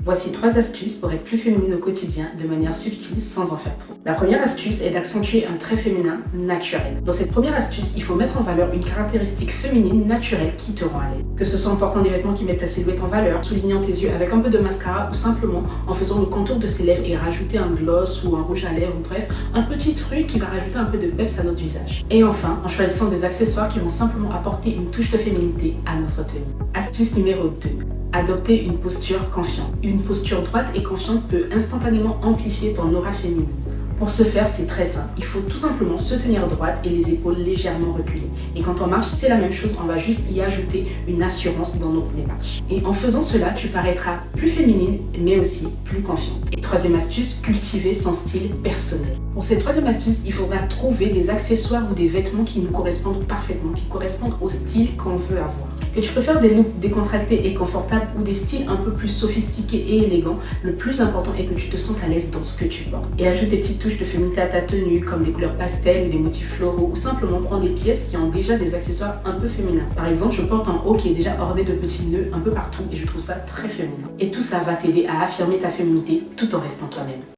Voici 3 astuces pour être plus féminine au quotidien de manière subtile sans en faire trop. La première astuce est d'accentuer un trait féminin naturel. Dans cette première astuce, il faut mettre en valeur une caractéristique féminine naturelle qui te rend à l'aise. Que ce soit en portant des vêtements qui mettent ta silhouette en valeur, soulignant tes yeux avec un peu de mascara ou simplement en faisant le contour de ses lèvres et rajouter un gloss ou un rouge à lèvres, bref, un petit truc qui va rajouter un peu de peps à notre visage. Et enfin, en choisissant des accessoires qui vont simplement apporter une touche de féminité à notre tenue. Astuce numéro 2. Adopter une posture confiante. Une posture droite et confiante peut instantanément amplifier ton aura féminine. Pour ce faire, c'est très simple. Il faut tout simplement se tenir droite et les épaules légèrement reculées. Et quand on marche, c'est la même chose. On va juste y ajouter une assurance dans notre démarche. Et en faisant cela, tu paraîtras plus féminine, mais aussi plus confiante. Et troisième astuce, cultiver son style personnel. Pour cette troisième astuce, il faudra trouver des accessoires ou des vêtements qui nous correspondent parfaitement, qui correspondent au style qu'on veut avoir. Que tu préfères des looks décontractés et confortables ou des styles un peu plus sophistiqués et élégants, le plus important est que tu te sentes à l'aise dans ce que tu portes. Et ajoute des petites touches de féminité à ta tenue, comme des couleurs pastel ou des motifs floraux, ou simplement prends des pièces qui ont déjà des accessoires un peu féminins. Par exemple, je porte un haut qui est déjà orné de petits nœuds un peu partout et je trouve ça très féminin. Et tout ça va t'aider à affirmer ta féminité tout en restant toi-même.